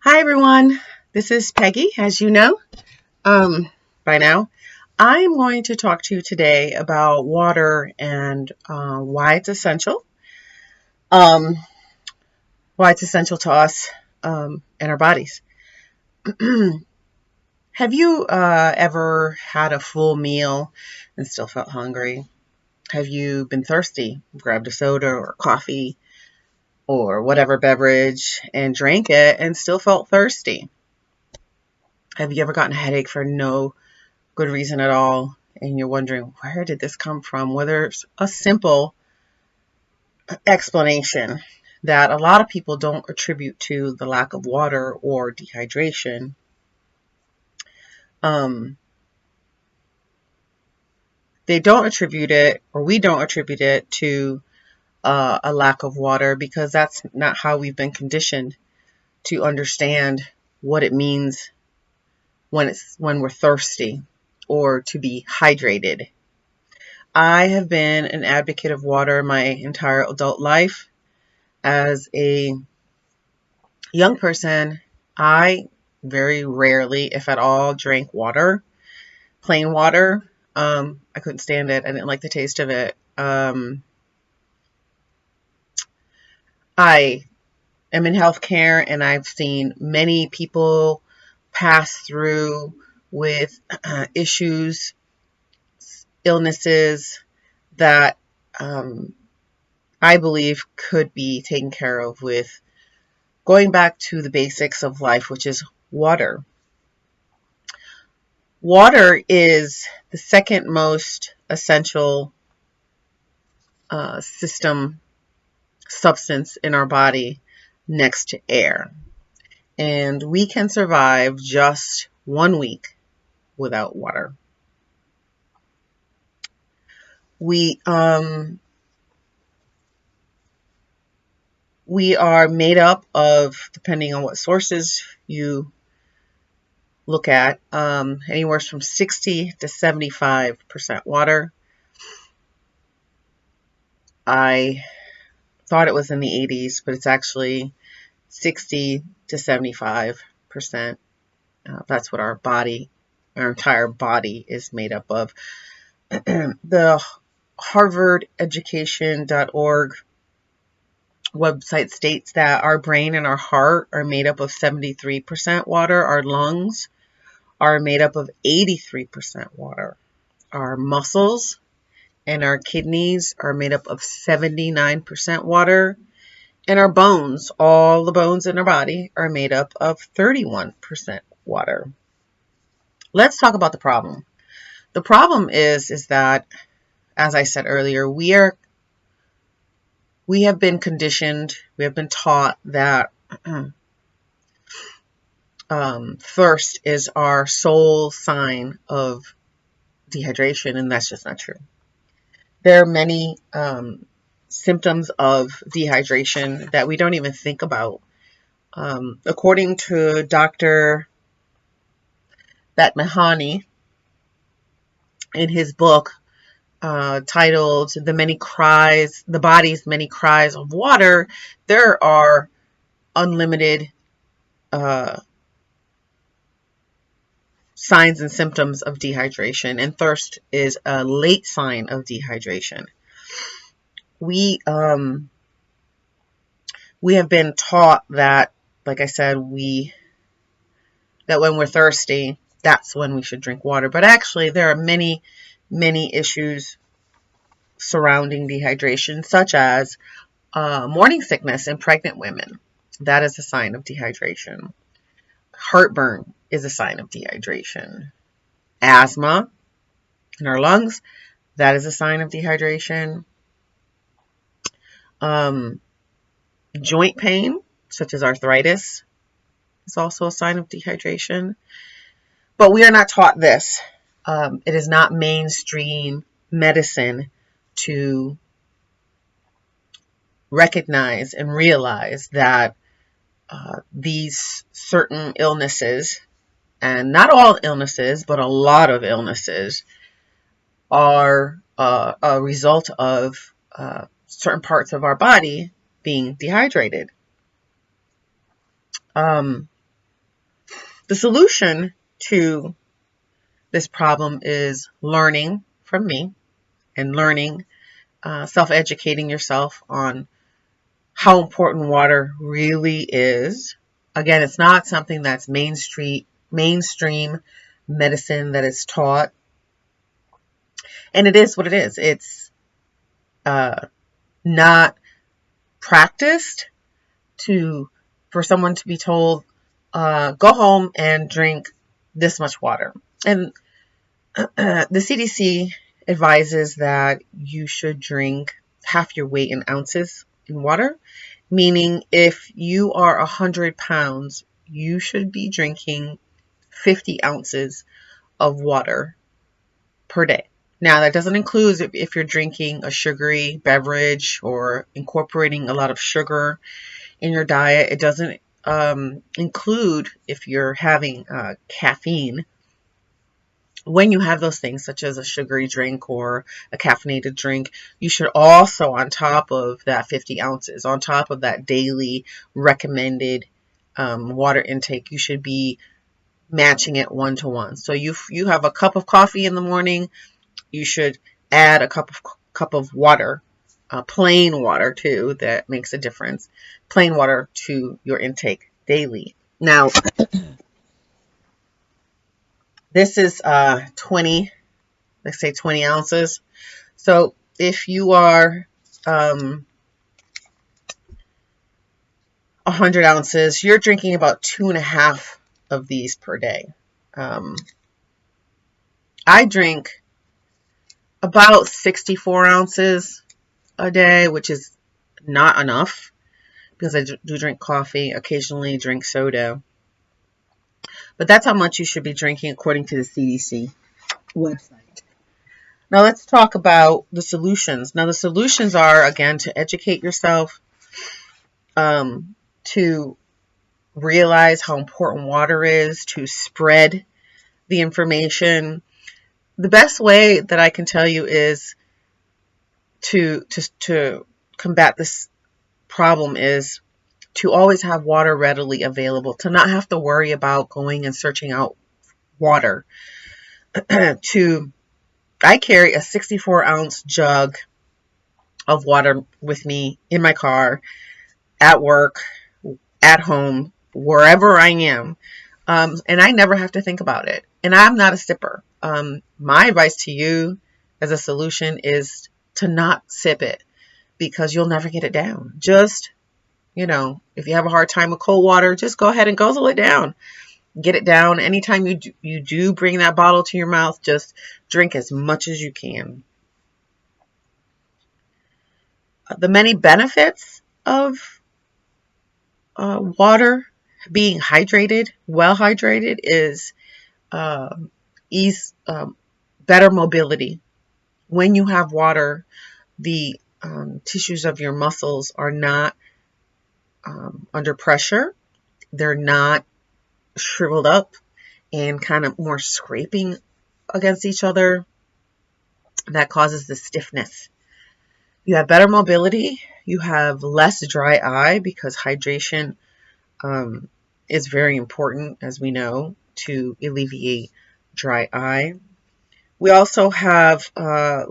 Hi everyone, this is Peggy, as you know by now. I'm going to talk to you today about water and why it's essential. Um, why it's essential to us and our bodies. Have you ever had a full meal and still felt hungry? Have you been thirsty, grabbed a soda or coffee or whatever beverage and drank it and still felt thirsty? Have you ever gotten a headache for no good reason at all, and you're wondering, where did this come from? Well, there's a simple explanation that a lot of people don't attribute to the lack of water or dehydration. Um, they don't attribute it, or we don't attribute it to a lack of water because that's not how we've been conditioned to understand what it means when we're thirsty or to be hydrated. I have been an advocate of water my entire adult life. As a young person, I very rarely, if at all, drank water, plain water. I couldn't stand it. I didn't like the taste of it. I am in healthcare and I've seen many people pass through with issues, illnesses that I believe could be taken care of with going back to the basics of life, which is water. Water is the second most essential system substance in our body next to air. And we can survive just 1 week without water. We we are made up of, depending on what sources you look at, anywhere from 60 to 75% water. I thought it was in the 80s, but it's actually 60 to 75%. That's what our entire body is made up of. The harvardeducation.org website states that our brain and our heart are made up of 73% water. Our lungs are made up of 83% water. Our muscles and our kidneys are made up of 79% water. And our bones, all the bones in our body, are made up of 31% water. Let's talk about the problem. The problem is that, as I said earlier, we have been conditioned, we have been taught that thirst is our sole sign of dehydration, and that's just not true. There are many symptoms of dehydration that we don't even think about. According to Dr. Batmahani, in his book titled The Body's Many Cries of Water, there are unlimited signs and symptoms of dehydration, and thirst is a late sign of dehydration. We have been taught that, like I said, that when we're thirsty, that's when we should drink water. But actually, there are many, many issues surrounding dehydration, such as morning sickness in pregnant women. That is a sign of dehydration. Heartburn is a sign of dehydration. Asthma in our lungs, that is a sign of dehydration. Joint pain, such as arthritis, is also a sign of dehydration. But we are not taught this. It is not mainstream medicine to recognize and realize that these certain illnesses, and not all illnesses, but a lot of illnesses, are a result of certain parts of our body being dehydrated. The solution to this problem is learning from me and learning, self-educating yourself on how important water really is. Again, it's not something that's mainstream medicine that is taught. And it is what it is. It's not practiced for someone to be told, go home and drink this much water. And the CDC advises that you should drink half your weight in ounces in water, meaning if you are 100 pounds, you should be drinking 50 ounces of water per day. Now, that doesn't include if you're drinking a sugary beverage or incorporating a lot of sugar in your diet. It doesn't include if you're having caffeine. When you have those things, such as a sugary drink or a caffeinated drink, you should also, on top of that 50 ounces, on top of that daily recommended water intake, you should be matching it 1-to-1. So you have a cup of coffee in the morning, you should add a cup of water, plain water too. That makes a difference. Plain water to your intake daily. Now, this is 20, let's say 20 ounces. So if you are 100 ounces, you're drinking about 2.5 of these per day. I drink about 64 ounces a day, which is not enough because I do drink coffee, occasionally drink soda. But that's how much you should be drinking according to the CDC website. Now let's talk about the solutions. Now the solutions are, again, to educate yourself, to realize how important water is, to spread the information. The best way that I can tell you is to combat this problem is to always have water readily available, to not have to worry about going and searching out water. I carry a 64-ounce jug of water with me in my car, at work, at home, wherever I am. And I never have to think about it. And I'm not a sipper. My advice to you as a solution is to not sip it, because you'll never get it down. Just, if you have a hard time with cold water, just go ahead and guzzle it down. Get it down. Anytime you do bring that bottle to your mouth, just drink as much as you can. The many benefits of water, being hydrated, well hydrated, is better mobility. When you have water, the tissues of your muscles are not under pressure. They're not shriveled up and kind of more scraping against each other. That causes the stiffness. You have better mobility. You have less dry eye, because hydration is very important, as we know, to alleviate dry eye. We also have better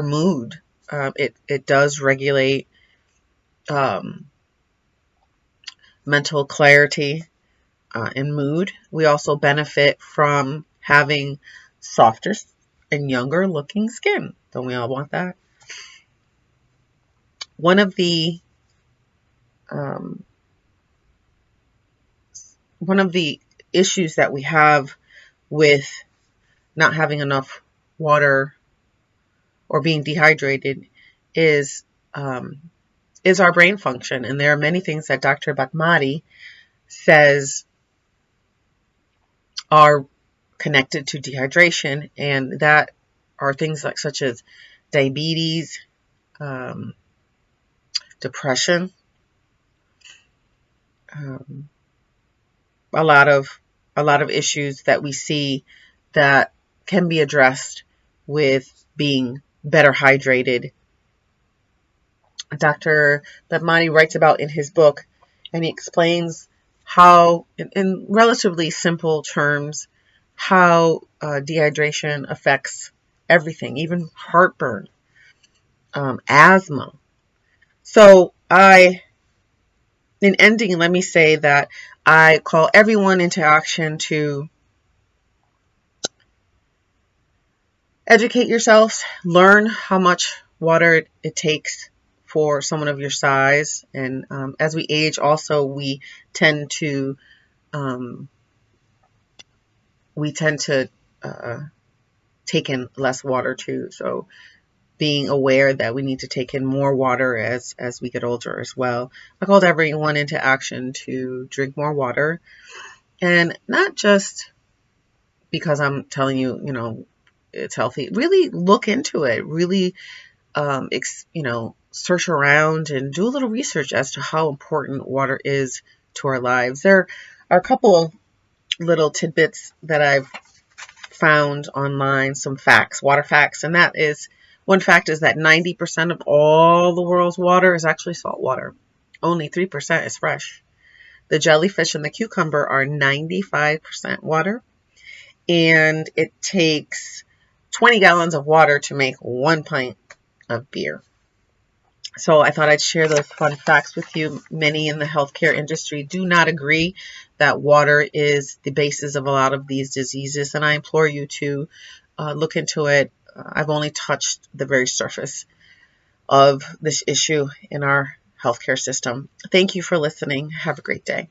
mood. It does regulate mental clarity and mood. We also benefit from having softer and younger looking skin. Don't we all want that? One of the issues that we have with not having enough water or being dehydrated is our brain function. And there are many things that Dr. Bhatmadi says are connected to dehydration, and that are things such as diabetes, depression, a lot of issues that we see that can be addressed with being better hydrated. Dr. Bhatmadi writes about in his book, and he explains how, in relatively simple terms, how dehydration affects everything, even heartburn, asthma. So in ending, let me say that I call everyone into action to educate yourselves, learn how much water it takes for someone of your size. And as we age, also, tend to um, we tend to take in less water too. So being aware that we need to take in more water as we get older as well. I called everyone into action to drink more water, and not just because I'm telling you, it's healthy. Really look into it. Really, search around and do a little research as to how important water is to our lives. There are a couple of little tidbits that I've found online, some facts, water facts, and that is one fact is that 90% of all the world's water is actually salt water. Only 3% is fresh. The jellyfish and the cucumber are 95% water, and it takes 20 gallons of water to make 1 pint of beer. So I thought I'd share those fun facts with you. Many in the healthcare industry do not agree that water is the basis of a lot of these diseases, and I implore you to look into it. I've only touched the very surface of this issue in our healthcare system. Thank you for listening. Have a great day.